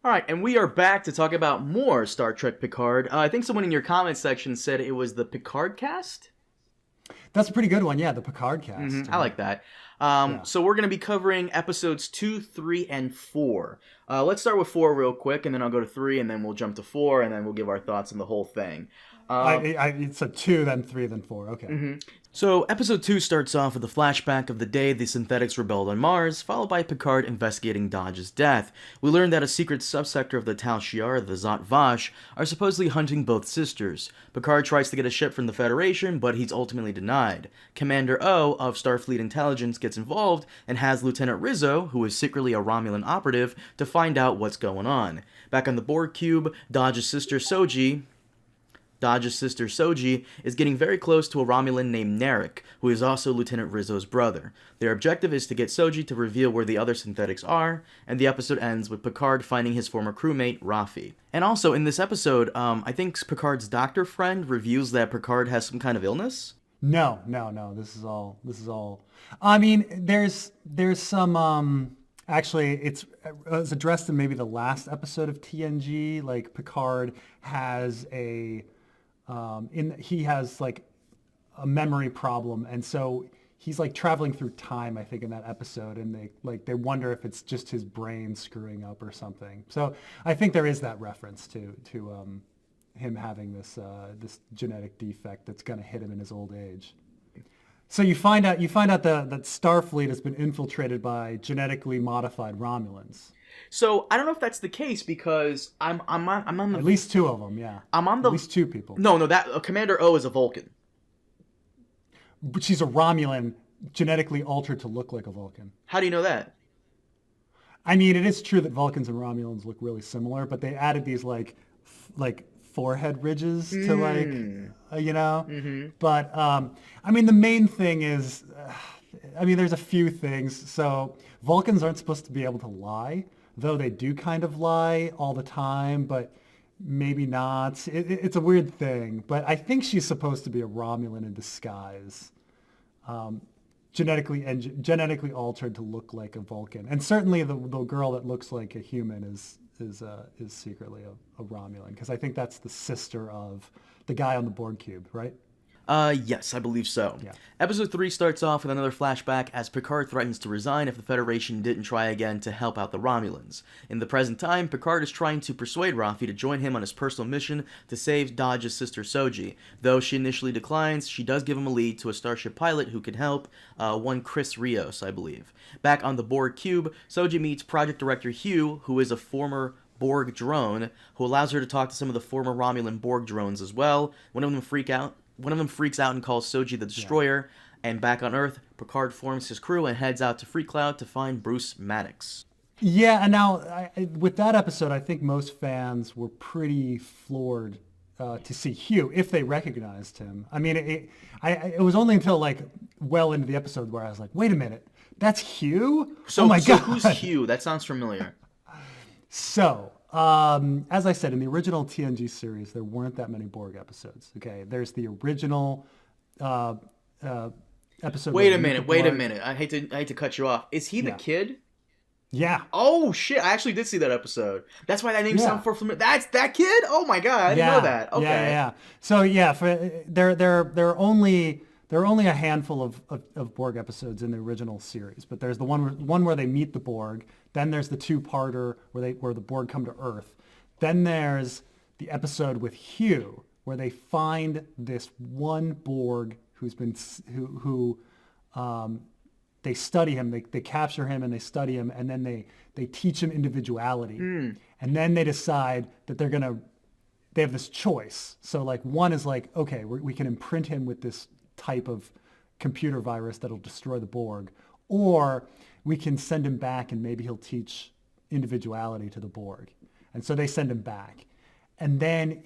All right, and we are back to talk about more Star Trek Picard. I think someone in your comments section said it was the Picard-Cast? That's a pretty good one. Yeah, the Picard-Cast. I like that. Yeah. So we're going to be covering episodes 2, 3, and 4. Let's start with 4 real quick, and then I'll go to 3, and then we'll jump to 4, and then we'll give our thoughts on the whole thing. It's a 2, then 3, then 4. Okay. So, episode 2 starts off with a flashback of the day the synthetics rebelled on Mars, followed by Picard investigating Dodge's death. We learn that a secret subsector of the Tal Shiar, the Zhat Vash, are supposedly hunting both sisters. Picard tries to get a ship from the Federation, but he's ultimately denied. Commander O of Starfleet Intelligence gets involved and has Lieutenant Rizzo, who is secretly a Romulan operative, to find out what's going on. Back on the Borg cube, Dodge's sister Soji is getting very close to a Romulan named Narek, who is also Lieutenant Rizzo's brother. Their objective is to get Soji to reveal where the other synthetics are, and the episode ends with Picard finding his former crewmate, Rafi. And also, in this episode, I think Picard's doctor friend reveals that Picard has some kind of illness? No. This is all. I mean, there's some. Actually, it was addressed in maybe the last episode of TNG. Like Picard has he has like a memory problem, and so he's like traveling through time, I think, in that episode, and they wonder if it's just his brain screwing up or something. So I think there is that reference to him having this genetic defect that's going to hit him in his old age. So you find out that Starfleet has been infiltrated by genetically modified Romulans. So I don't know if that's the case because I'm on the At least 2 of them, yeah. I'm on the At least 2 people. No, that Commander O is a Vulcan. But she's a Romulan, genetically altered to look like a Vulcan. How do you know that? I mean, it is true that Vulcans and Romulans look really similar, but they added these like forehead ridges to But I mean, the main thing is, there's a few things. So Vulcans aren't supposed to be able to lie, though they do kind of lie all the time, but maybe not. It's a weird thing, but I think she's supposed to be a Romulan in disguise, genetically altered to look like a Vulcan. And certainly the girl that looks like a human is secretly a Romulan, because I think that's the sister of the guy on the Borg cube, right? Yes, I believe so. Yeah. Episode 3 starts off with another flashback as Picard threatens to resign if the Federation didn't try again to help out the Romulans. In the present time, Picard is trying to persuade Rafi to join him on his personal mission to save Dodge's sister Soji. Though she initially declines, she does give him a lead to a starship pilot who can help, one Chris Rios, I believe. Back on the Borg cube, Soji meets Project Director Hugh, who is a former Borg drone, who allows her to talk to some of the former Romulan Borg drones as well. One of them freaks out and calls Soji the Destroyer, and back on Earth, Picard forms his crew and heads out to Free Cloud to find Bruce Maddox. Yeah, and now with that episode, I think most fans were pretty floored to see Hugh, if they recognized him. I mean, it was only until like well into the episode where I was like, wait a minute, that's Hugh? So, oh my God. Who's Hugh? That sounds familiar. So, as I said, in the original TNG series, there weren't that many Borg episodes. Okay, there's the original episode. Wait a minute. I hate to cut you off. Is he the kid? Yeah. Oh shit! I actually did see that episode. That's why that name sounds familiar. That's that kid. Oh my God! I didn't know that. Okay. Yeah. So there are only a handful of Borg episodes in the original series, but there's the one where they meet the Borg. Then there's the 2-parter where the Borg come to Earth. Then there's the episode with Hugh where they find this one Borg who they study him. They capture him and they study him, and then they teach him individuality. And then they decide that they have this choice. So like one is like, okay, we can imprint him with this type of computer virus that'll destroy the Borg, or we can send him back and maybe he'll teach individuality to the Borg. And so they send him back. And then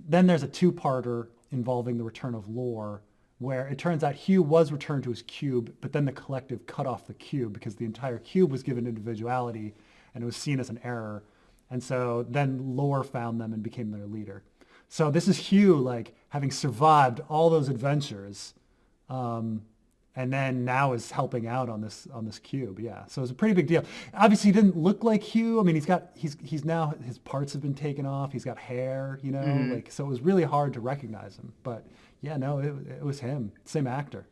there's a 2-parter involving the return of Lore, where it turns out Hugh was returned to his cube, but then the collective cut off the cube because the entire cube was given individuality and it was seen as an error. And so then Lore found them and became their leader. So this is Hugh, like, having survived all those adventures, and then now is helping out on this cube. Yeah, so it's a pretty big deal. Obviously, he didn't look like Hugh. I mean, he's now, his parts have been taken off. He's got hair, like, so it was really hard to recognize him. But yeah, no, it was him, same actor.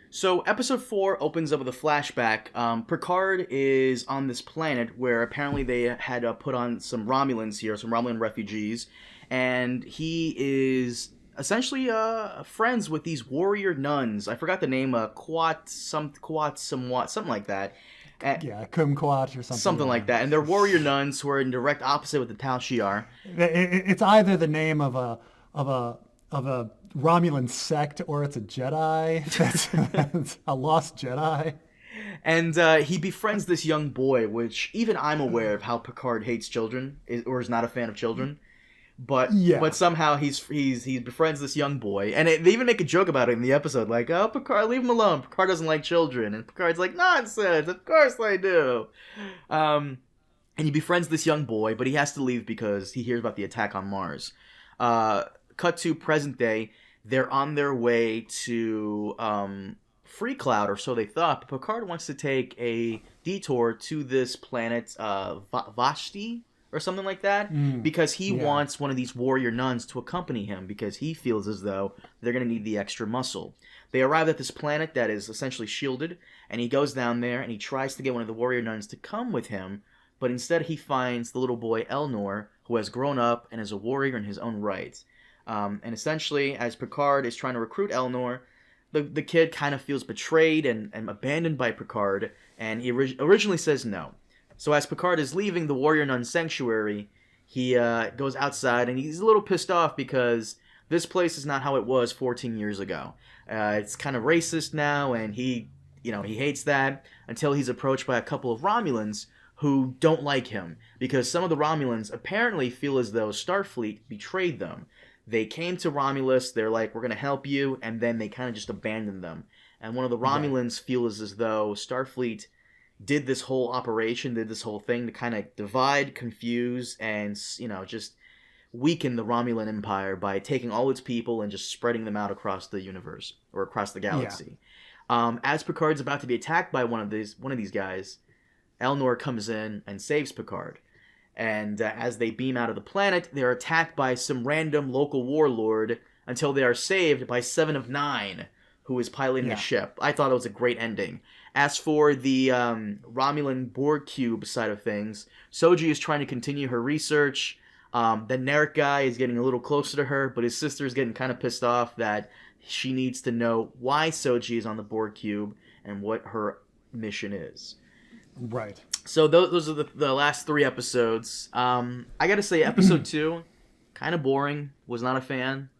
So episode 4 opens up with a flashback. Picard is on this planet where apparently they had put on some Romulans here, some Romulan refugees, and he is essentially friends with these warrior nuns. I forgot the name, somewhat, something like that. Yeah, Kumquat or something. Something like that. And they're warrior nuns who are in direct opposite with the Tal Shiar. It's either the name of a Romulan sect or it's a Jedi. That's a lost Jedi. And he befriends this young boy, which even I'm aware of how Picard hates children or is not a fan of children. But somehow he befriends this young boy, and they even make a joke about it in the episode, like, "Oh, Picard, leave him alone. Picard doesn't like children," and Picard's like, "Nonsense! Of course I do." And he befriends this young boy, but he has to leave because he hears about the attack on Mars. Cut to present day, they're on their way to Free Cloud, or so they thought. But Picard wants to take a detour to this planet, Vashti, or something like that, because he wants one of these warrior nuns to accompany him because he feels as though they're going to need the extra muscle. They arrive at this planet that is essentially shielded, and he goes down there and he tries to get one of the warrior nuns to come with him, but instead he finds the little boy Elnor, who has grown up and is a warrior in his own right. And essentially, as Picard is trying to recruit Elnor, the kid kind of feels betrayed and abandoned by Picard, and he originally says no. So as Picard is leaving the warrior nun sanctuary, he goes outside, and he's a little pissed off because this place is not how it was 14 years ago. It's kind of racist now, and he hates that until he's approached by a couple of Romulans who don't like him because some of the Romulans apparently feel as though Starfleet betrayed them. They came to Romulus, they're like, "We're going to help you," and then they kind of just abandoned them. And one of the Romulans feels as though Starfleet did this whole operation, did this whole thing to kind of divide, confuse, and, just weaken the Romulan Empire by taking all its people and just spreading them out across the universe, or across the galaxy. As Picard's about to be attacked by one of these guys, Elnor comes in and saves Picard. And as they beam out of the planet, they're attacked by some random local warlord until they are saved by Seven of Nine, who is piloting a ship. I thought it was a great ending. As for the Romulan Borg cube side of things, Soji is trying to continue her research. The Narek guy is getting a little closer to her, but his sister is getting kind of pissed off that she needs to know why Soji is on the Borg cube and what her mission is. Right. So those are the last 3 episodes. I gotta say, episode 2, kind of boring. Was not a fan.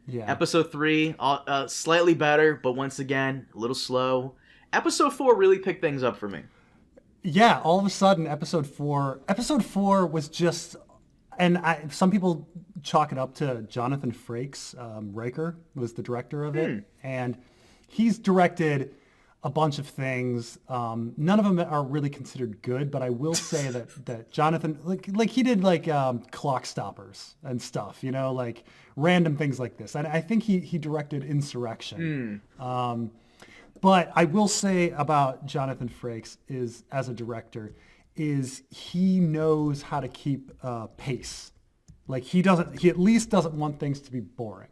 Yeah. Episode 3, slightly better, but once again, a little slow. Episode 4 really picked things up for me. Yeah, all of a sudden, episode 4 was just, and some people chalk it up to Jonathan Frakes. Riker was the director of it, and he's directed a bunch of things. None of them are really considered good, but I will say that Jonathan, like he did Clock Stoppers and stuff, like random things like this. And I think he directed Insurrection. But I will say about Jonathan Frakes is, as a director, is he knows how to keep pace. Like he at least doesn't want things to be boring.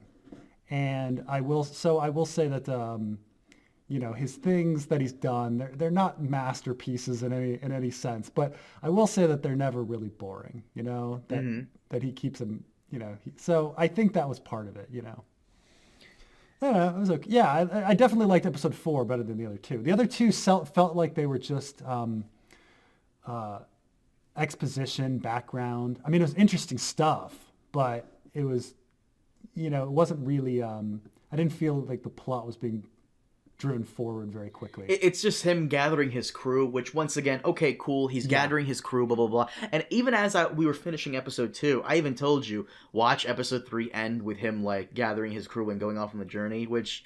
And I will say that his things that he's done, they're not masterpieces in any sense, but I will say that they're never really boring, that he keeps them, so I think that was part of it, I don't know, it was okay. Yeah, I definitely liked episode 4 better than the other 2. The other 2 felt like they were just exposition, background. I mean, it was interesting stuff, but it was, it wasn't really, I didn't feel like the plot was being driven forward very quickly. It's just him gathering his crew, which once again, okay, cool, he's gathering his crew, blah, blah, blah. And even as we were finishing episode 2, I even told you, watch episode 3 end with him, gathering his crew and going off on the journey, which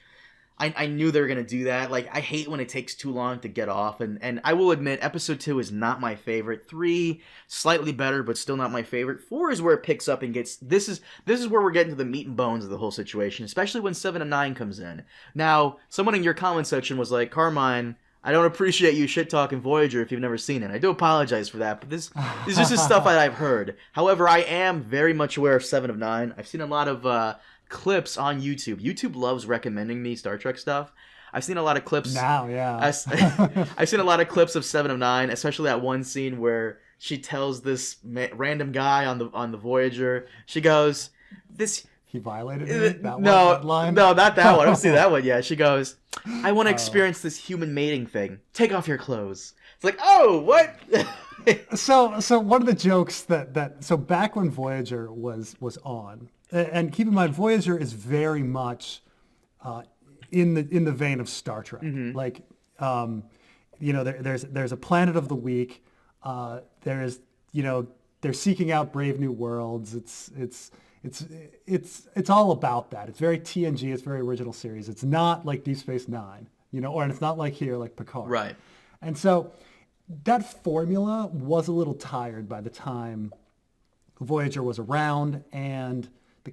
I knew they were going to do that. Like, I hate when it takes too long to get off. And I will admit, episode 2 is not my favorite. 3, slightly better, but still not my favorite. 4 is where it picks up and gets... This is where we're getting to the meat and bones of the whole situation, especially when 7 and 9 comes in. Now, someone in your comment section was like, Carmine, I don't appreciate you shit-talking Voyager if you've never seen it. I do apologize for that, but this is just stuff that I've heard. However, I am very much aware of 7 of 9. I've seen a lot of... clips on YouTube. YouTube loves recommending me Star Trek stuff. I've seen a lot of clips now. Yeah, I've seen a lot of clips of 7 of 9, especially that one scene where she tells this random guy on the Voyager. She goes, "This he violated me." That no line? No, not that one. I don't see that one. Yeah, she goes, "I want to experience this human mating thing. Take off your clothes." It's like, oh, what? So one of the jokes that so back when Voyager was on. And keep in mind, Voyager is very much in the vein of Star Trek. Mm-hmm. Like, there's a planet of the week. There's, they're seeking out brave new worlds. It's all about that. It's very TNG. It's very original series. It's not like Deep Space Nine, and it's not like here, like Picard. Right. And so that formula was a little tired by the time Voyager was around, and the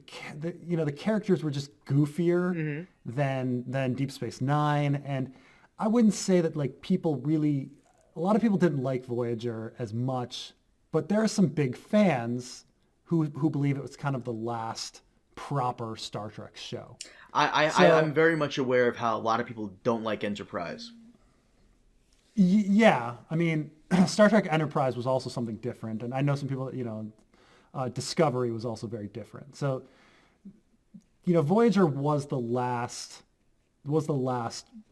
characters were just goofier mm-hmm. than Deep Space Nine, and I wouldn't say that like a lot of people didn't like Voyager as much, but there are some big fans who believe it was kind of the last proper Star Trek show. I'm very much aware of how a lot of people don't like Enterprise. Yeah, I mean, Star Trek Enterprise was also something different, and I know some people, Discovery was also very different. So, Voyager was the last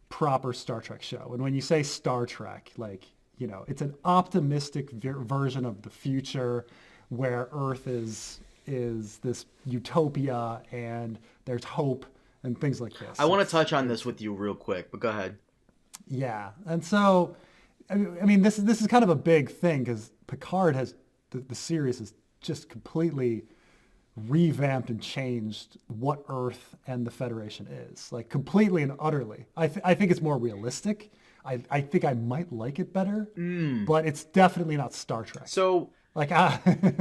proper Star Trek show. And when you say Star Trek, like, it's an optimistic version of the future where Earth is this utopia and there's hope and things like this. I want to touch on this with you real quick, but go ahead. Yeah, and so, I mean, this is kind of a big thing because Picard has the series has just completely revamped and changed what Earth and the Federation is, like completely and utterly. I think it's more realistic. I think I might like it better, but it's definitely not Star Trek. So, like,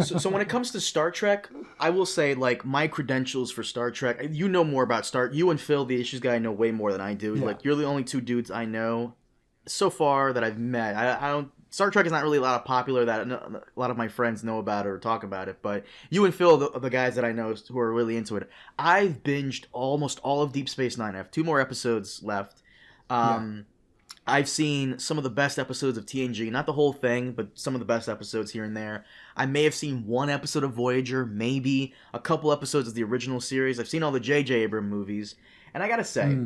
so when it comes to Star Trek, I will say, like, my credentials for Star Trek, you know more about you and Phil, the Issues guy, know way more than I do. Yeah. Like, you're the only two dudes I know so far that I've met. I don't. Star Trek is not really a lot of popular that a lot of my friends know about it or talk about it, but you and Phil, the guys that I know who are really into it, I've binged almost all of Deep Space Nine. I have 2 more episodes left. I've seen some of the best episodes of TNG, not the whole thing, but some of the best episodes here and there. I may have seen 1 episode of Voyager, maybe a couple episodes of the original series. I've seen all the J.J. Abrams movies, and I gotta say,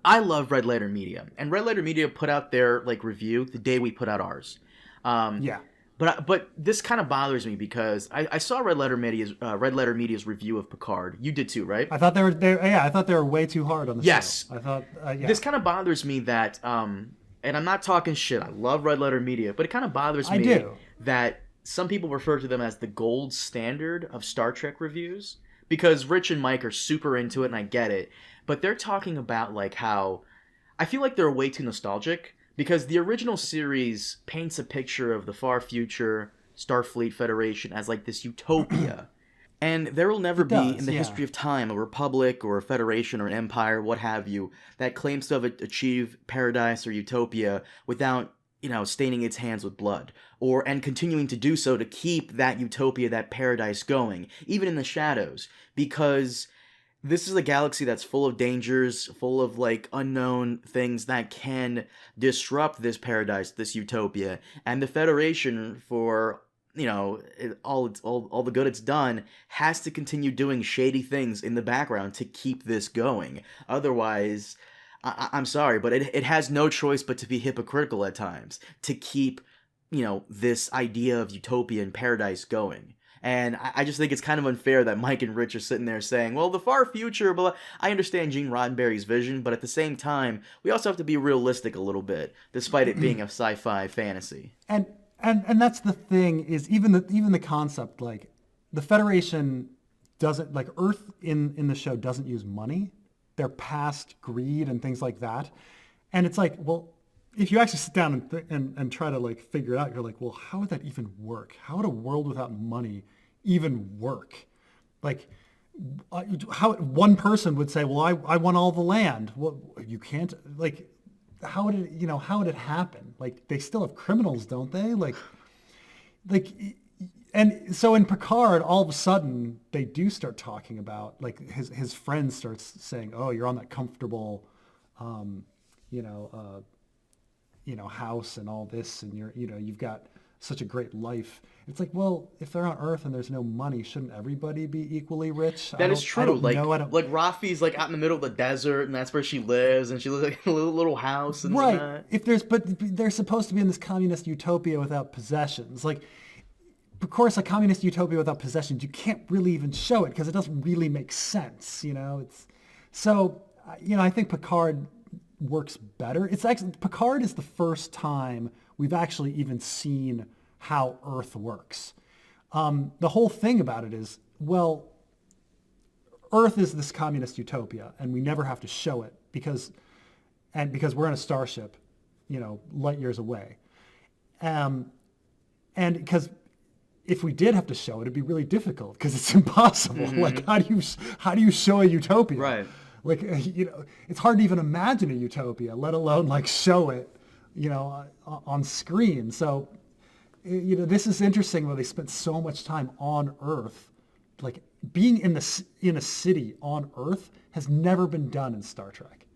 I love Red Letter Media, and Red Letter Media put out their review the day we put out ours. But this kind of bothers me because I saw Red Letter Media's review of Picard. You did too, right? I thought I thought they were way too hard on the show. I thought this kind of bothers me that and I'm not talking shit. I love Red Letter Media, but it kind of bothers me that some people refer to them as the gold standard of Star Trek reviews because Rich and Mike are super into it, and I get it. But they're talking about how I feel like they're way too nostalgic because the original series paints a picture of the far future Starfleet Federation as this utopia. And there will never be in the history of time a republic or a federation or an empire, what have you, that claims to have achieved paradise or utopia without, staining its hands with blood and continuing to do so to keep that utopia, that paradise going, even in the shadows, because this is a galaxy that's full of dangers, full of unknown things that can disrupt this paradise, this utopia. And the Federation, for all the good it's done, has to continue doing shady things in the background to keep this going. Otherwise, I'm sorry, but it has no choice but to be hypocritical at times to keep this idea of utopia and paradise going. And I just think it's kind of unfair that Mike and Rich are sitting there saying, well, the far future, but I understand Gene Roddenberry's vision, but at the same time, we also have to be realistic a little bit, despite it being a sci-fi fantasy. And that's the thing is even the concept, the Federation doesn't, Earth in the show doesn't use money. their past greed and things like that. And it's like, well, if you actually sit down and try to like figure it out, you're like, well, how would that even work? How would a world without money even work? Like, how one person would say, well, I want all the land. Well, you can't, like, how would it happen? Like, they still have criminals, don't they? Like, and so in Picard, all of a sudden they do start talking about, like, his friend starts saying, oh, you're on that comfortable, house and all this, and you've got such a great life. It's like, well, if they're on Earth and there's no money, shouldn't everybody be equally rich? That is true. Like Rafi's like out in the middle of the desert, and that's where she lives, and she lives like in a little house. And right. But they're supposed to be in this communist utopia without possessions. Like, of course, a communist utopia without possessions, you can't really even show it because it doesn't really make sense. I think Picard works better. It's actually, Picard is the first time we've actually even seen how Earth works. The whole thing about it is, well, Earth is this communist utopia, and we never have to show it because we're in a starship, light years away. And because if we did have to show it, it'd be really difficult because it's impossible. Mm-hmm. Like, how do you show a utopia? Right. Like, it's hard to even imagine a utopia, let alone like show it, on screen. So, this is interesting where they spent so much time on Earth. Like, being in a city on Earth has never been done in Star Trek.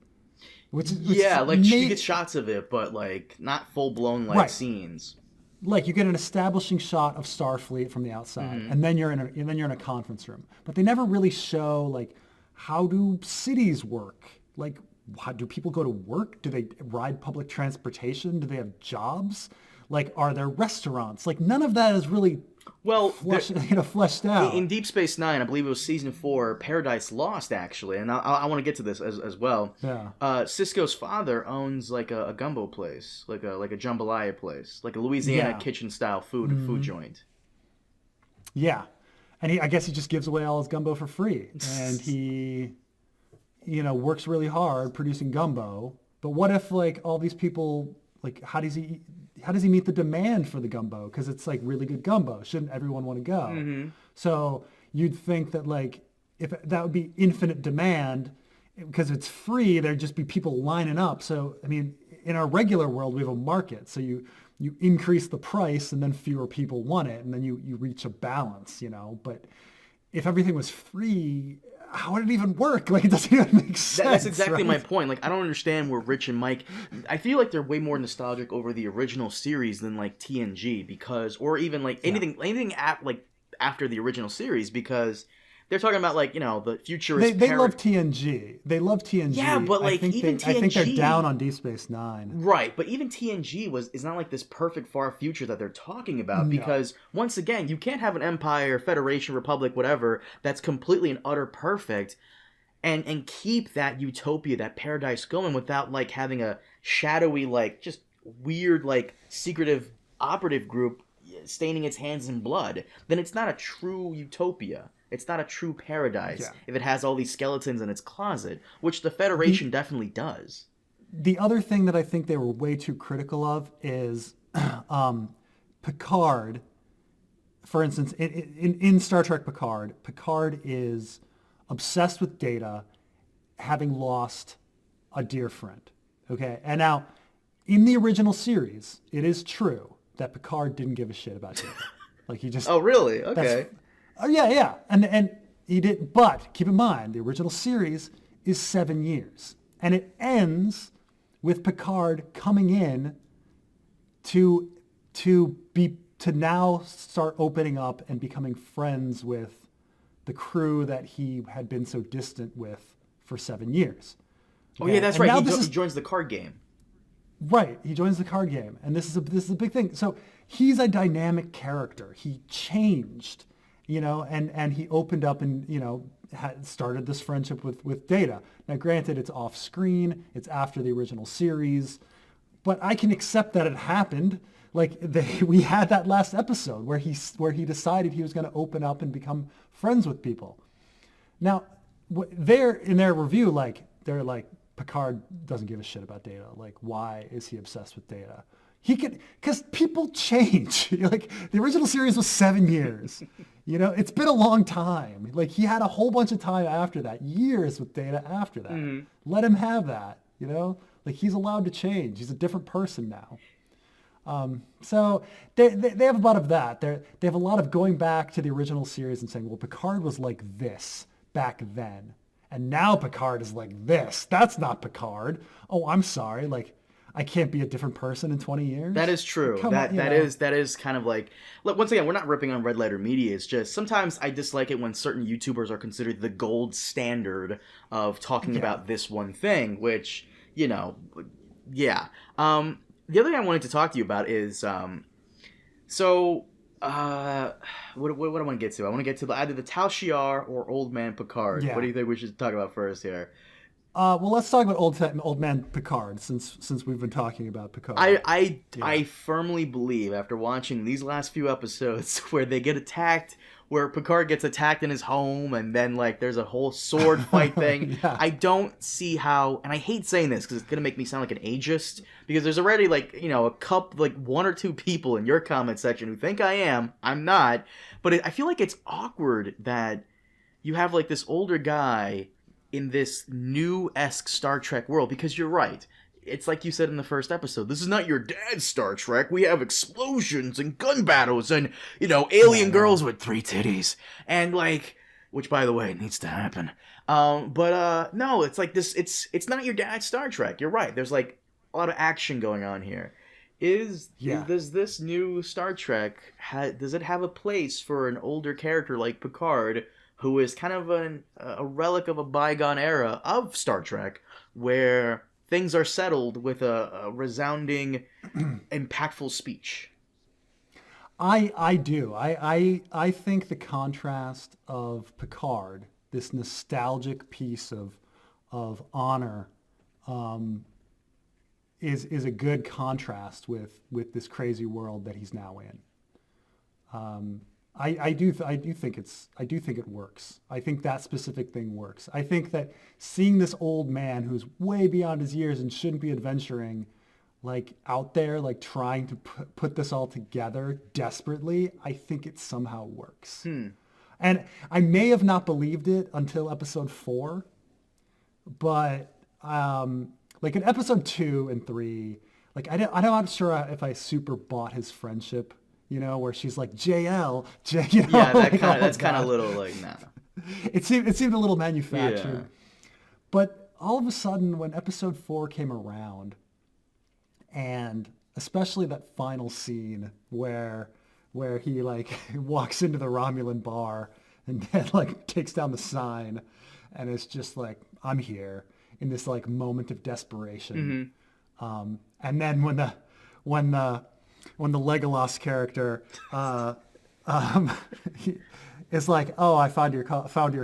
You get shots of it, but like not full blown right. scenes. Like, you get an establishing shot of Starfleet from the outside, mm-hmm. and then you're in a conference room. But they never really show like, how do cities work? Like, how do people go to work? Do they ride public transportation? Do they have jobs? Like, are there restaurants? Like, none of that is really fleshed out. In Deep Space Nine, I believe it was season 4, Paradise Lost, actually, and I want to get to this as well. Yeah. Cisco's father owns like a gumbo place, like a jambalaya place, like a Louisiana kitchen style food joint. Yeah. And I guess he just gives away all his gumbo for free. And he, works really hard producing gumbo. But what if, like, all these people, like, how does he meet the demand for the gumbo? Because it's, like, really good gumbo. Shouldn't everyone want to go? Mm-hmm. So you'd think that, like, if that would be infinite demand, because it's free, there'd just be people lining up. So, I mean, in our regular world, we have a market. So you increase the price and then fewer people want it, and then you reach a balance, But if everything was free, how would it even work? Like, it doesn't even make sense. That's exactly right? my point. Like, I don't understand where Rich and Mike, I feel like they're way more nostalgic over the original series than like TNG or even like anything after the original series, because they're talking about, like, the futurist. They love TNG. They love TNG. Yeah, but like TNG, I think they're down on Deep Space Nine. Right, but even TNG is not like this perfect far future that they're talking about, because once again, you can't have an empire, federation, republic, whatever, that's completely and utter perfect, and keep that utopia, that paradise going without like having a shadowy, like, just weird, like, secretive operative group staining its hands in blood. Then it's not a true utopia. It's not a true paradise if it has all these skeletons in its closet, which the Federation definitely does. The other thing that I think they were way too critical of is Picard. For instance, in Star Trek Picard is obsessed with Data, having lost a dear friend. Okay? And now, in the original series, it is true that Picard didn't give a shit about Data. Like, he just... Oh, really? Okay. Oh, yeah. And he did, but keep in mind, the original series is 7 years. And it ends with Picard coming in to now start opening up and becoming friends with the crew that he had been so distant with for 7 years. Okay? Oh, yeah, that's and right. He joins the card game. Right. He joins the card game. And this is a big thing. So he's a dynamic character. He changed. And he opened up and, started this friendship with Data. Now, granted, it's off screen. It's after the original series. But I can accept that it happened. Like, we had that last episode where he decided he was going to open up and become friends with people. Now, in their review, like, they're like, Picard doesn't give a shit about Data. Like, why is he obsessed with Data? He could, because people change. Like, the original series was 7 years. It's been a long time. Like, he had a whole bunch of time after that, years with Data after that. Mm-hmm. Let him have that, Like, he's allowed to change. He's a different person now. So they have a lot of that. They have a lot of going back to the original series and saying, well, Picard was like this back then. And now Picard is like this. That's not Picard. Oh, I'm sorry. Like, I can't be a different person in 20 years. That is true. That is kind of like, look, once again, we're not ripping on Red Letter Media. It's just sometimes I dislike it when certain YouTubers are considered the gold standard of talking about this one thing, which, yeah. The other thing I wanted to talk to you about is, what do I want to get to? I want to get to either the Tal Shiar or Old Man Picard. Yeah. What do you think we should talk about first here? Well, let's talk about old man Picard, since we've been talking about Picard. I firmly believe, after watching these last few episodes where they get attacked, where Picard gets attacked in his home, and then like there's a whole sword fight thing. Yeah. I don't see how, and I hate saying this because it's gonna make me sound like an ageist, because there's already one or two people in your comment section who think I am. I'm not, but I feel like it's awkward that you have like this older guy in this new-esque Star Trek world, because you're right. It's like you said in the first episode, this is not your dad's Star Trek. We have explosions and gun battles and, alien girls with 3 titties. And like, which by the way, needs to happen. No, it's like this, it's not your dad's Star Trek. You're right. There's like a lot of action going on here. Does this new Star Trek, does it have a place for an older character like Picard, who is kind of a relic of a bygone era of Star Trek, where things are settled with a resounding, impactful speech? I do. I think the contrast of Picard, this nostalgic piece of honor, is a good contrast with this crazy world that he's now in. I do think it works. I think that specific thing works. I think that seeing this old man who's way beyond his years and shouldn't be adventuring, like out there, like trying to put this all together desperately, I think it somehow works. And I may have not believed it until episode 4, but like in episode 2 and 3, like I'm not sure if I super bought his friendship. Where she's like, JL, Yeah, that's kind of little like, nah. It seemed a little manufactured. Yeah. But all of a sudden, when episode 4 came around, and especially that final scene where he like walks into the Romulan bar and then like takes down the sign, and it's just like, I'm here, in this like moment of desperation. Mm-hmm. And then when the Legolas character is like, oh, I found your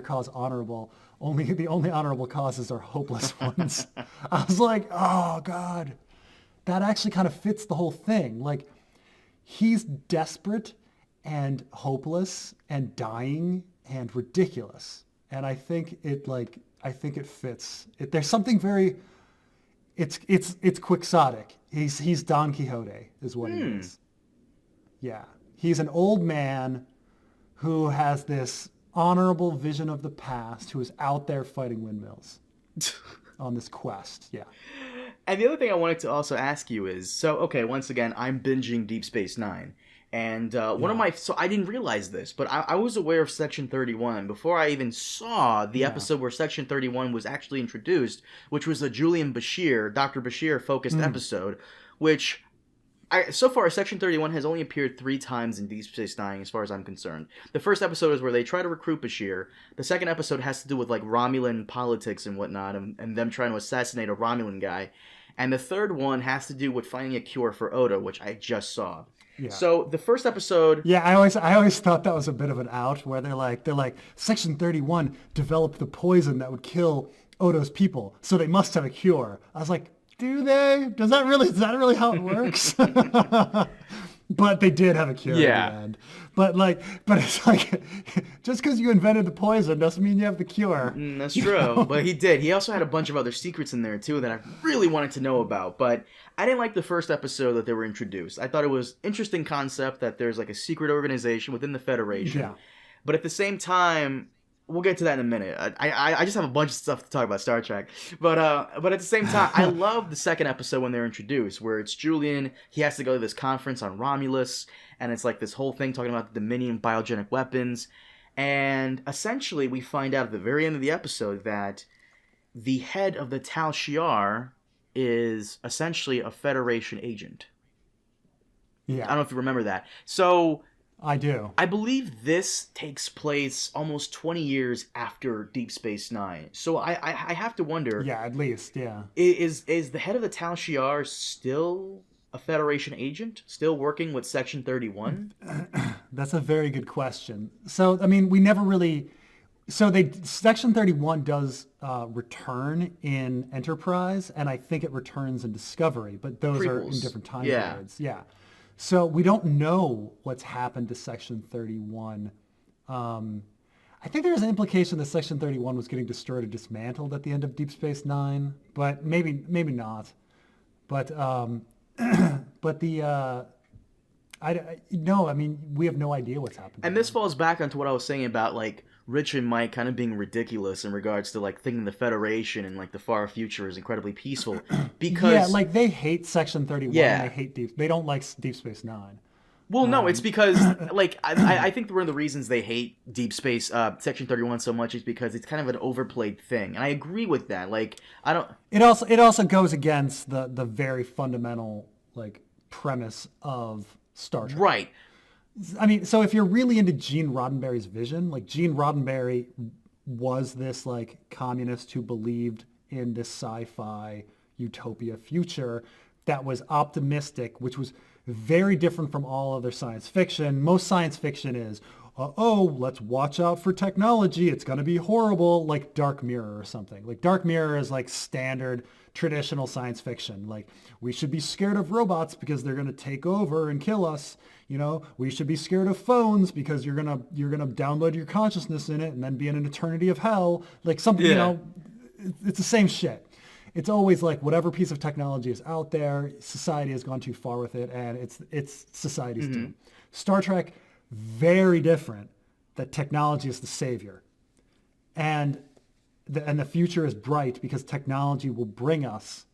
cause honorable. The only honorable causes are hopeless ones. I was like, oh God, that actually kind of fits the whole thing. Like, he's desperate and hopeless and dying and ridiculous, and I think it fits. There's something very. It's quixotic. He's Don Quixote is what he is. Yeah. He's an old man who has this honorable vision of the past, who is out there fighting windmills on this quest. Yeah. And the other thing I wanted to also ask you is, so, okay, once again, I'm binging Deep Space Nine. And so I didn't realize this, but I was aware of Section 31 before I even saw the episode where Section 31 was actually introduced, which was a Julian Bashir, Dr. Bashir focused episode, which so far Section 31 has only appeared 3 times in Deep Space Nine as far as I'm concerned. The first episode is where they try to recruit Bashir. The second episode has to do with like Romulan politics and whatnot, and them trying to assassinate a Romulan guy. And the third one has to do with finding a cure for Odo, which I just saw. Yeah. So the first episode. Yeah, I always thought that was a bit of an out, where they're like Section 31 developed the poison that would kill Odo's people, so they must have a cure. I was like, do they? Is that really how it works? But they did have a cure Yeah. at the end. But it's like, just because you invented the poison doesn't mean you have the cure. That's true, but he did. He also had a bunch of other secrets in there too that I really wanted to know about. But I didn't like the first episode that they were introduced. I thought it was interesting concept that there's like a secret organization within the Federation. Yeah. But at the same time, we'll get to that in a minute. I just have a bunch of stuff to talk about Star Trek. But at the same time, I love the second episode when they're introduced, where it's Julian. He has to go to this conference on Romulus, and it's like this whole thing talking about the Dominion biogenic weapons. And essentially, we find out at the very end of the episode that the head of the Tal Shiar is essentially a Federation agent. Yeah. I don't know if you remember that. So I do. I believe this takes place almost 20 years after Deep Space Nine. So I have to wonder. Yeah, at least, yeah. Is the head of the Tal Shiar still a Federation agent? Still working with Section 31? That's a very good question. So, I mean, we never really... So Section 31 does return in Enterprise, and I think it returns in Discovery, but those are in Prequels. different time Yeah. periods. Yeah. So we don't know what's happened to Section 31. I think there's an implication that Section 31 was getting destroyed or dismantled at the end of Deep Space Nine, but maybe not. But no, I mean, we have no idea what's happened. And this falls back onto what I was saying about, like, Rich and Mike kind of being ridiculous in regards to, like, thinking the Federation and, like, the far future is incredibly peaceful. Because... Yeah, like, they hate Section 31. Yeah. And they don't like Deep Space Nine. Well, no, it's because, like, I think one of the reasons they hate Deep Space, Section 31 so much is because it's kind of an overplayed thing. And I agree with that. Like, I don't... It also goes against the very fundamental, like, premise of Star Trek. Right. I mean, so if you're really into Gene Roddenberry's vision, like, Gene Roddenberry was this, like, communist who believed in this sci-fi utopia future that was optimistic, which was very different from all other science fiction. Most science fiction is, let's watch out for technology. It's going to be horrible, like Dark Mirror or something. Like, Dark Mirror is like standard traditional science fiction. Like, we should be scared of robots because they're going to take over and kill us. You know, we should be scared of phones because you're gonna download your consciousness in it and then be in an eternity of hell. Like, something, Yeah. you know, it's the same shit. It's always like whatever piece of technology is out there, society has gone too far with it, and it's society's doom. Star Trek, very different. That technology is the savior, and the future is bright because technology will bring us.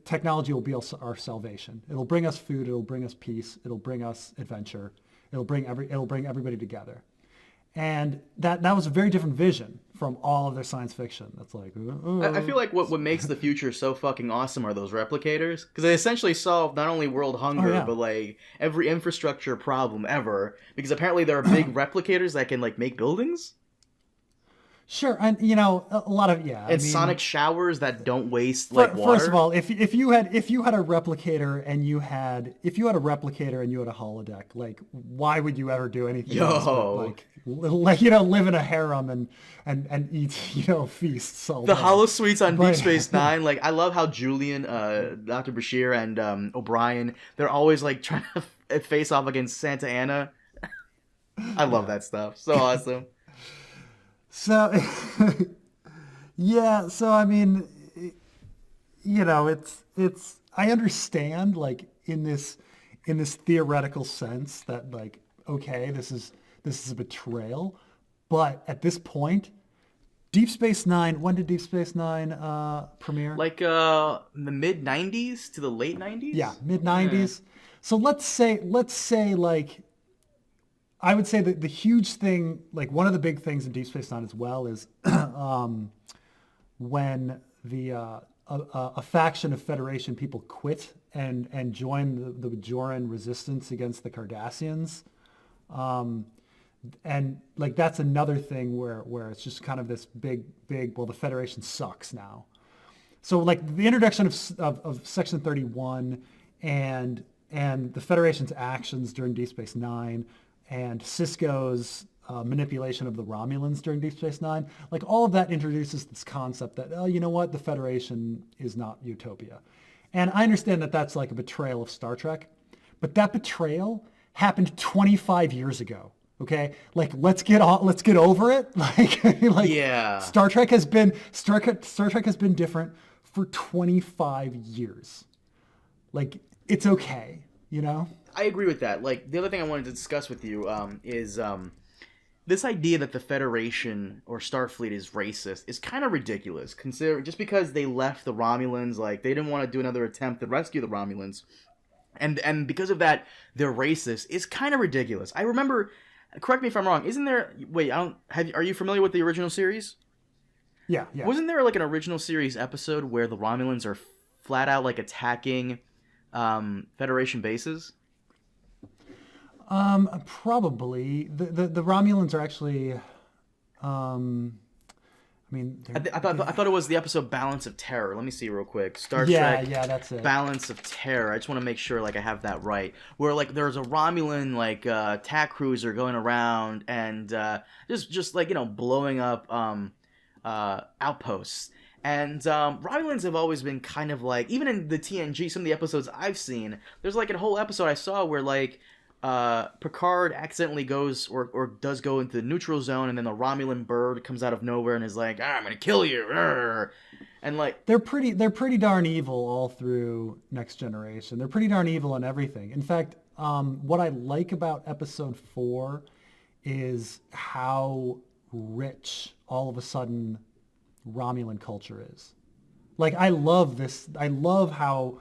Technology will be our salvation. It'll bring us food. It'll bring us peace. It'll bring us adventure. It'll bring everybody together. And that was a very different vision from all of their science fiction. That's like... I feel like what makes the future so fucking awesome are those replicators. Because they essentially solve not only world hunger, yeah. but, like, every infrastructure problem ever. Because apparently there are big replicators that can, like, make buildings. Sure, and, you know, a lot of... Yeah, And sonic showers that don't waste, like, water. First of all, if you had a replicator and you had a holodeck, like, why would you ever do anything else but, like, you know, live in a harem and eat, you know, feasts all The day. holosuites on Deep Space Nine, like, I love how Julian, Dr. Bashir, and O'Brien, they're always, like, trying to face off against Santa Ana. I love that stuff. So awesome. So, yeah, so, I mean, you know, it's, I understand, like, in this theoretical sense that, like, okay, this is a betrayal, but at this point, Deep Space Nine, when did Deep Space Nine premiere? Like, the mid-90s to the late 90s? Yeah, mid-90s. Yeah. So let's say, like, I would say that the huge thing, like, one of the big things in Deep Space Nine as well is when a faction of Federation people quit and join the Bajoran resistance against the Cardassians. And, like, that's another thing where it's just kind of this big, well, the Federation sucks now. So, like, the introduction of Section 31 and the Federation's actions during Deep Space Nine and Sisko's manipulation of the Romulans during Deep Space Nine, like, all of that introduces this concept that, oh, you know what, the Federation is not utopia. And I understand that that's like a betrayal of Star Trek, But that betrayal happened 25 years ago. Okay, like let's get over it. Like Yeah. Star Trek has been different for 25 years. Like it's okay, you know? I agree with that. Like, the other thing I wanted to discuss with you is this idea that the Federation or Starfleet is racist is kind of ridiculous. Consider just because they left the Romulans, like they didn't want to do another attempt to rescue the Romulans, and because of that, they're racist. Is kind of ridiculous. I remember. Correct me if I'm wrong. Isn't there? Wait, are you familiar with the original series? Yeah. Wasn't there like an original series episode where the Romulans are flat out like attacking Federation bases? Probably the Romulans are actually. I thought it was the episode Balance of Terror. Let me see real quick. Star Trek. Yeah, that's it. Balance of Terror. I just want to make sure like I have that right. Where like there's a Romulan like attack cruiser going around and just like blowing up outposts. And Romulans have always been kind of like, even in the TNG, some of the episodes I've seen, there's like a whole episode I saw where like Picard accidentally goes or does go into the neutral zone, and then the Romulan bird comes out of nowhere and is like, I'm gonna kill you, and like they're pretty darn evil all through Next Generation. They're pretty darn evil in everything. In fact, what I like about Episode 4 is how rich all of a sudden Romulan culture is. Like I love this. I love how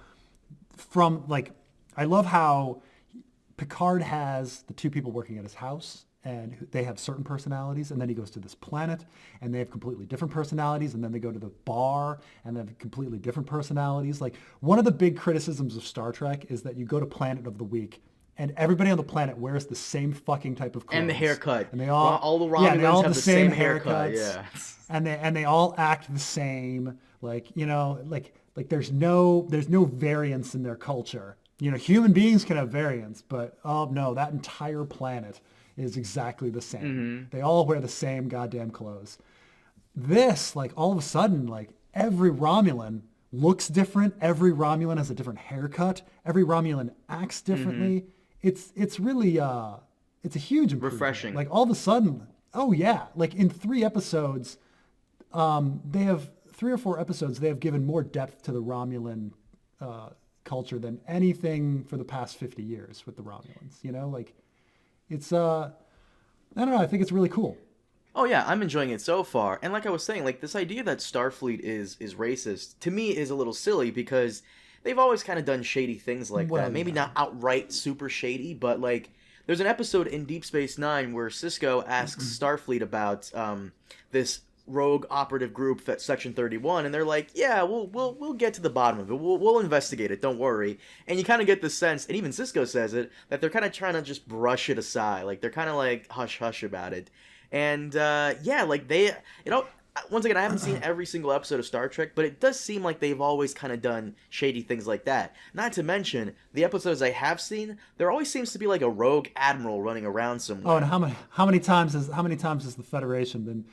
Picard has the two people working at his house, and they have certain personalities, and then he goes to this planet, and they have completely different personalities, and then they go to the bar, and they have completely different personalities. Like, one of the big criticisms of Star Trek is that you go to Planet of the Week, and everybody on the planet wears the same fucking type of clothes. And the haircut. And they all the Romulans have the same haircut. Yeah. And they all act the same. Like, like there's no variance in their culture. Human beings can have variance, but oh no, that entire planet is exactly the same. Mm-hmm. They all wear the same goddamn clothes. This, like, all of a sudden, like, every Romulan looks different. Every Romulan has a different haircut. Every Romulan acts differently. Mm-hmm. It's really, it's a huge improvement. Refreshing. Like, all of a sudden, oh yeah, like in 3 episodes, they have 3 or 4 episodes, they have given more depth to the Romulan culture than anything for the past 50 years with the Romulans. Like, it's I don't know, I think it's really cool. Oh yeah, I'm enjoying it so far. And like I was saying, like, this idea that Starfleet is racist to me is a little silly, because they've always kind of done shady things like that. Maybe not outright super shady, but like there's an episode in Deep Space Nine where Sisko asks Starfleet about this rogue operative group at Section 31, and they're like, yeah, we'll get to the bottom of it. We'll investigate it, don't worry. And you kind of get the sense, and even Sisko says it, that they're kind of trying to just brush it aside. Like, they're kind of like hush-hush about it. And yeah, like once again, I haven't seen every single episode of Star Trek, but it does seem like they've always kind of done shady things like that. Not to mention, the episodes I have seen, there always seems to be like a rogue admiral running around somewhere. Oh, and how many times has the Federation been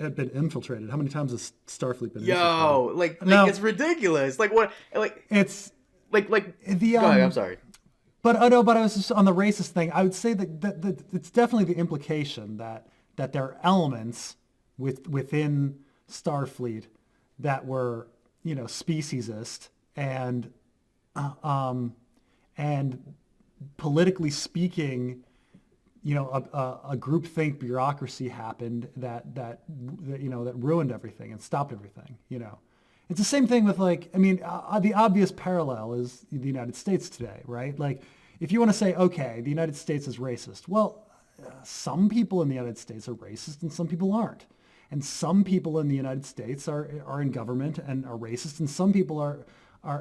infiltrated? How many times has Starfleet been infiltrated? Like it's ridiculous. Like, what? Like, it's like the go ahead, I'm sorry. But I was just on the racist thing. I would say that it's definitely the implication that there are elements within Starfleet that were, speciesist and politically speaking, a groupthink bureaucracy happened that ruined everything and stopped everything. It's the same thing with, like, the obvious parallel is the United States today, right? Like, if you want to say, okay, the United States is racist, well, some people in the United States are racist and some people aren't. And some people in the United States are in government and are racist, and some people are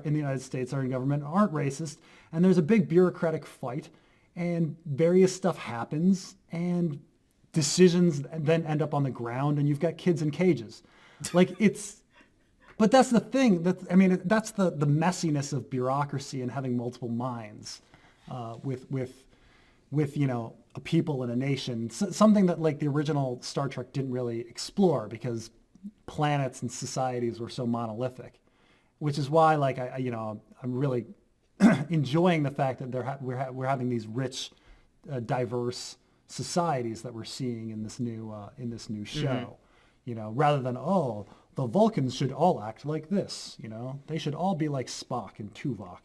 in the United States are in government and aren't racist. And there's a big bureaucratic fight, and various stuff happens, and decisions then end up on the ground, and you've got kids in cages. Like, but that's the thing. That's the messiness of bureaucracy and having multiple minds with a people and a nation. Something that, like, the original Star Trek didn't really explore, because planets and societies were so monolithic, which is why, like, I'm really enjoying the fact that we're having these rich, diverse societies that we're seeing in this new show, rather than the Vulcans should all act like this, they should all be like Spock and Tuvok,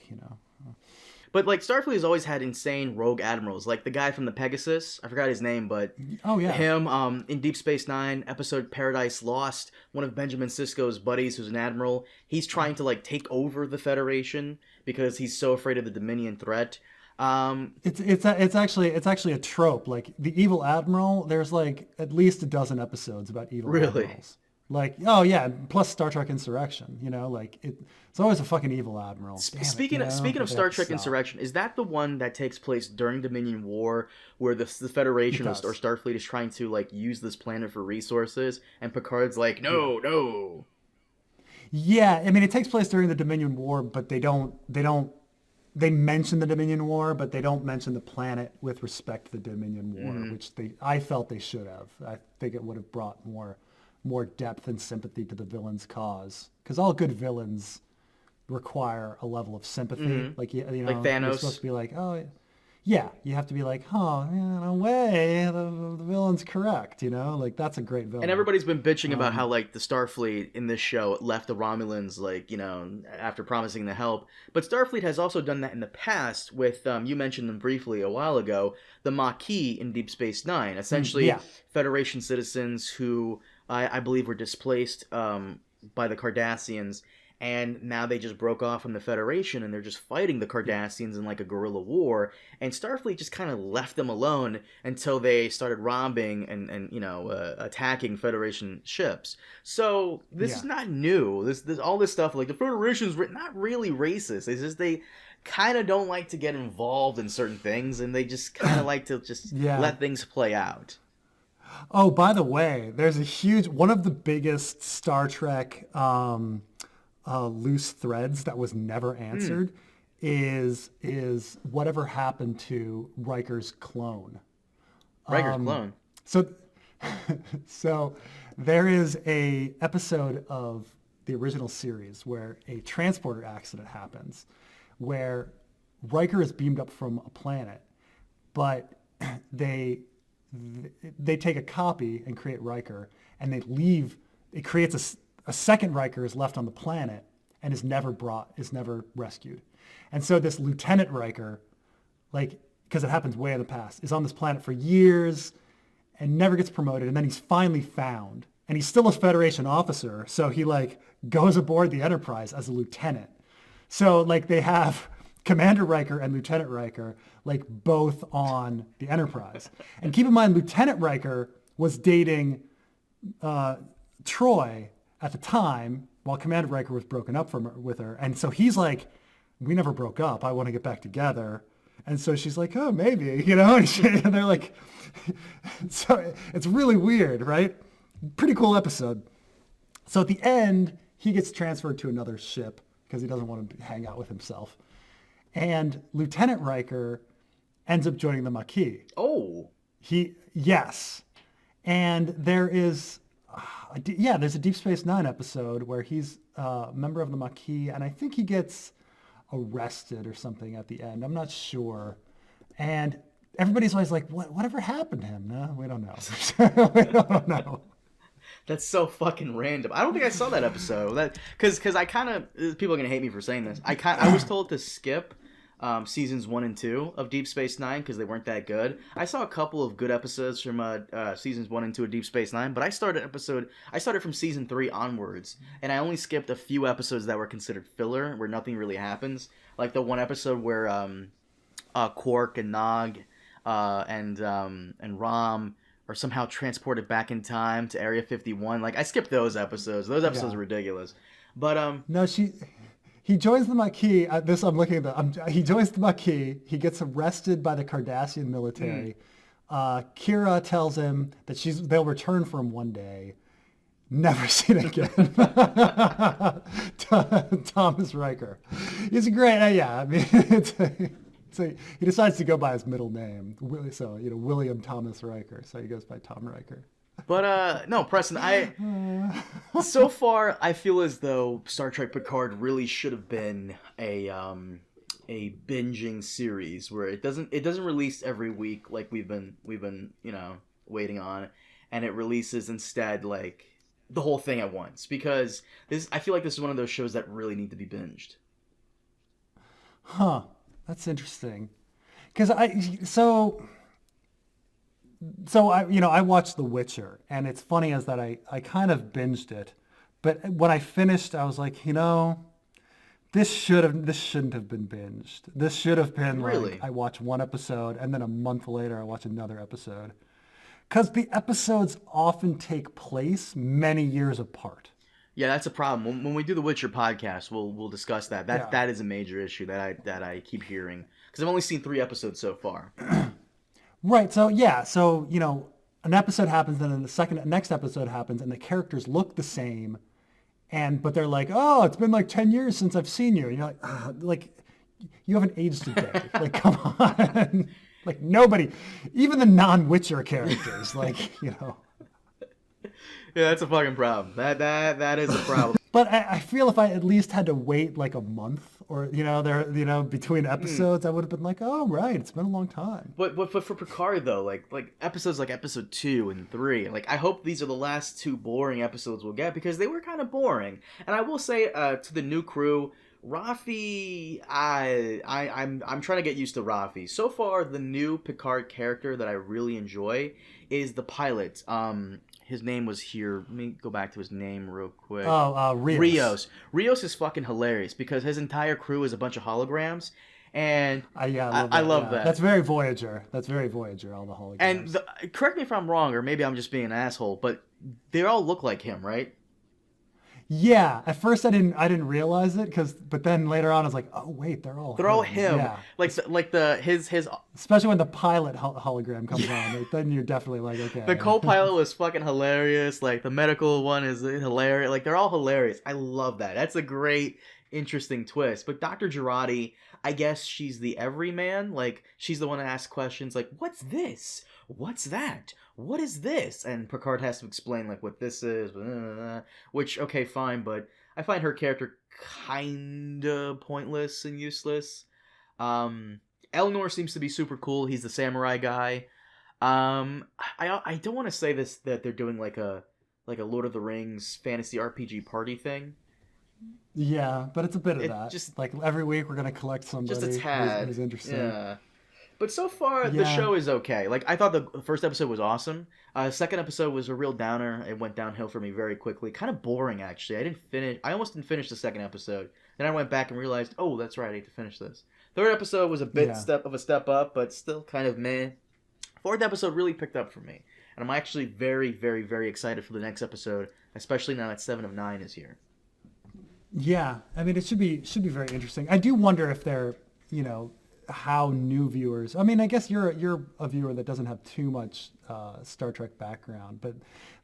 But like Starfleet has always had insane rogue admirals, like the guy from the Pegasus. I forgot his name, but him in Deep Space Nine episode Paradise Lost, one of Benjamin Sisko's buddies, who's an admiral, he's trying to like take over the Federation because he's so afraid of the Dominion threat. It's actually a trope. Like the evil admiral, there's like at least a dozen episodes about evil admirals. Like, plus Star Trek Insurrection, it's always a fucking evil admiral. Speaking of Star Trek Insurrection, is that the one that takes place during Dominion War, where the Federation or Starfleet is trying to like use this planet for resources, and Picard's like, no. Yeah, I mean, it takes place during the Dominion War, but they mention the Dominion War, but they don't mention the planet with respect to the Dominion War, which I felt they should have. I think it would have brought more depth and sympathy to the villain's cause, because all good villains require a level of sympathy. Like like Thanos. You're supposed to be like, you have to be like, in a way the villain's correct, like that's a great villain. And everybody's been bitching about how like the Starfleet in this show left the Romulans after promising to help, but Starfleet has also done that in the past with you mentioned them briefly a while ago, the Maquis in Deep Space Nine, essentially Federation citizens who I believe were displaced by the Cardassians, and now they just broke off from the Federation, and they're just fighting the Cardassians in like a guerrilla war, and Starfleet just kind of left them alone until they started robbing and attacking Federation ships. So this is not new. This all this stuff, like the Federation's not really racist. It's just they kind of don't like to get involved in certain things, and they just kind of like to just let things play out. Oh, by the way, there's one of the biggest Star Trek loose threads that was never answered is whatever happened to Riker's clone. Clone. So there is a episode of the original series where a transporter accident happens, where Riker is beamed up from a planet, but they take a copy and create Riker, and they leave. It creates a second Riker is left on the planet and is never rescued. And so this Lieutenant Riker, because it happens way in the past, is on this planet for years and never gets promoted. And then he's finally found, and he's still a Federation officer. So he goes aboard the Enterprise as a lieutenant. So they have Commander Riker and Lieutenant Riker both on the Enterprise. And keep in mind, Lieutenant Riker was dating Troy at the time, while Commander Riker was broken up with her. And so he's like, we never broke up. I want to get back together. And so she's like, oh, maybe, and they're like, so it's really weird, right? Pretty cool episode. So at the end, he gets transferred to another ship because he doesn't want to hang out with himself. And Lieutenant Riker ends up joining the Maquis. Oh. Yes. And there's a Deep Space Nine episode where he's a member of the Maquis, and I think he gets arrested or something at the end. I'm not sure. And everybody's always like, whatever happened to him? No, we don't know. We don't know. That's so fucking random. I don't think I saw that episode. Because I kind of, people are going to hate me for saying this. I was told to skip seasons 1 and 2 of Deep Space Nine because they weren't that good. I saw a couple of good episodes from seasons 1 and 2 of Deep Space Nine, but I started from season 3 onwards, and I only skipped a few episodes that were considered filler, where nothing really happens. Like the one episode where Quark and Nog and Rom are somehow transported back in time to Area 51. I skipped those episodes. Those episodes are ridiculous. But no, he joins the Maquis. He joins the Maquis. He gets arrested by the Cardassian military. Kira tells him that they'll return for him one day. Never seen again. Thomas Riker. He's a great. He decides to go by his middle name. So William Thomas Riker. So he goes by Tom Riker. But no, Preston, so far I feel as though Star Trek Picard really should have been a a binging series where it doesn't release every week like we've been waiting on, and it releases instead like the whole thing at once, because I feel like this is one of those shows that really need to be binged. Huh. That's interesting. Because I watched The Witcher, and it's funny as that I kind of binged it, but when I finished, I was like, this shouldn't have been binged. This should have been Really? like I watch one episode and then a month later I watch another episode. Because the episodes often take place many years apart. Yeah, that's a problem. When we do the Witcher podcast, we'll discuss that. That is a major issue that I keep hearing, because I've only seen 3 episodes so far. Right. So an episode happens, and then the next episode happens, and the characters look the same, but they're like, oh, it's been like 10 years since I've seen you. And you're like, you haven't aged a day. Like, come on. Like nobody, even the non-Witcher characters, Yeah, that's a fucking problem. That is a problem. But I feel if I at least had to wait like a month or, between episodes, I would have been like, oh, right, it's been a long time. But for Picard, though, like episodes like episode 2 and 3, like I hope these are the last 2 boring episodes we'll get, because they were kind of boring. And I will say to the new crew, Rafi, I'm trying to get used to Rafi. So far, the new Picard character that I really enjoy is the pilot. His name was here. Let me go back to his name real quick. Rios. Rios is fucking hilarious because his entire crew is a bunch of holograms. And I love that. That's very Voyager. All the holograms. And correct me if I'm wrong, or maybe I'm just being an asshole, but they all look like him, right? Yeah, at first I didn't realize it, but then later on I was like, oh wait, they're all him. Yeah. Like his especially when the pilot hologram comes on, then you're definitely like, okay. The co-pilot was fucking hilarious. Like the medical one is hilarious. Like they're all hilarious. I love that. That's a great, interesting twist. But Dr. Girardi, I guess she's the everyman. Like she's the one that asks questions like, "What's this? What's that? What is this?" And Picard has to explain like what this is, which, okay, fine, but I find her character kinda pointless and useless. Elnor seems to be super cool. He's the samurai guy. I don't want to say this, that they're doing like a Lord of the Rings fantasy RPG party thing. Yeah, but it's a bit of that. Just like every week we're gonna collect somebody just a tad. who's interesting. Yeah. But so far, the show is okay. Like, I thought the first episode was awesome. Second episode was a real downer. It went downhill for me very quickly. Kind of boring, actually. I almost didn't finish the second episode. Then I went back and realized, oh, that's right, I need to finish this. Third episode was a bit step up, but still kind of meh. Fourth episode really picked up for me. And I'm actually very, very, very excited for the next episode, especially now that 7 of 9 is here. Yeah, I mean, it should be very interesting. I do wonder if they're, how new viewers. I mean, I guess you're a viewer that doesn't have too much Star Trek background, but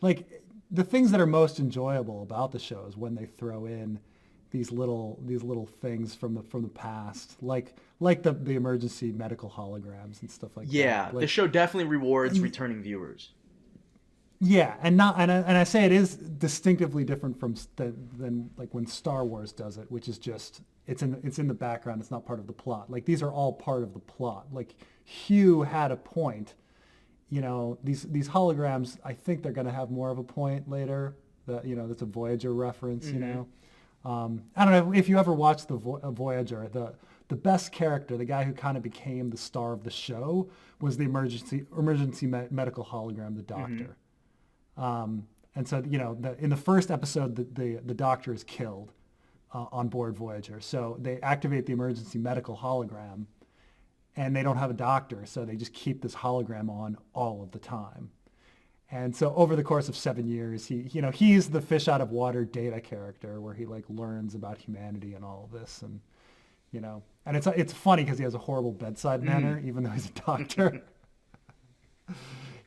like the things that are most enjoyable about the show is when they throw in these little things from the past, like the emergency medical holograms and stuff like that. Yeah, like, the show definitely rewards returning viewers. Yeah, and I say it is distinctively different than like when Star Wars does it, which is just it's in the background. It's not part of the plot. Like these are all part of the plot. Like Hugh had a point. These holograms. I think they're going to have more of a point later. That's a Voyager reference. Mm-hmm. I don't know if you ever watched the Voyager. The best character, the guy who kind of became the star of the show, was the emergency medical hologram, the Doctor. Mm-hmm. And so, in the first episode, the Doctor is killed on board Voyager. So they activate the emergency medical hologram, and they don't have a doctor, so they just keep this hologram on all of the time. And so over the course of 7 years, he's the fish out of water Data character, where he like learns about humanity and all of this, and and it's funny because he has a horrible bedside manner, even though he's a doctor.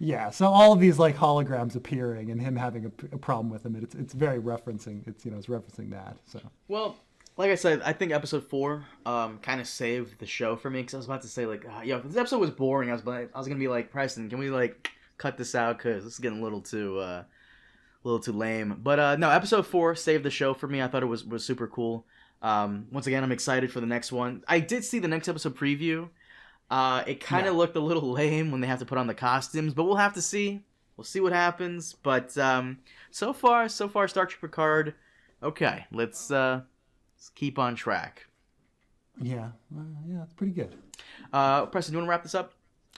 Yeah, so all of these like holograms appearing and him having a problem with them, it's very referencing. It's referencing that. So well, like I said, I think episode 4 kind of saved the show for me, because I was about to say like, if this episode was boring, I was gonna be like, Preston, can we like cut this out because this is getting a little too lame. But no, episode 4 saved the show for me. I thought it was super cool. Once again, I'm excited for the next one. I did see the next episode preview. It kind of looked a little lame when they have to put on the costumes, but we'll have to see. We'll see what happens. But so far, Star Trek Picard. Okay, let's keep on track. Yeah, it's pretty good. Preston, you want to wrap this up?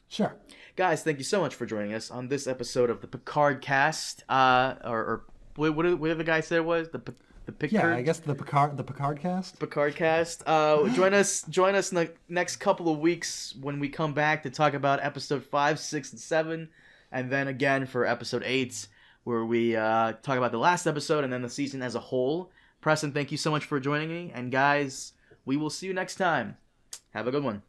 Sure. Guys, thank you so much for joining us on this episode of the Picard-Cast. Or what did the guy say it was? The Picard? Yeah, I guess the Picard-Cast. Picard-Cast. Join us in the next couple of weeks when we come back to talk about episode 5, 6, and 7, and then again for episode 8, where we talk about the last episode and then the season as a whole. Preston, thank you so much for joining me, and guys, we will see you next time. Have a good one.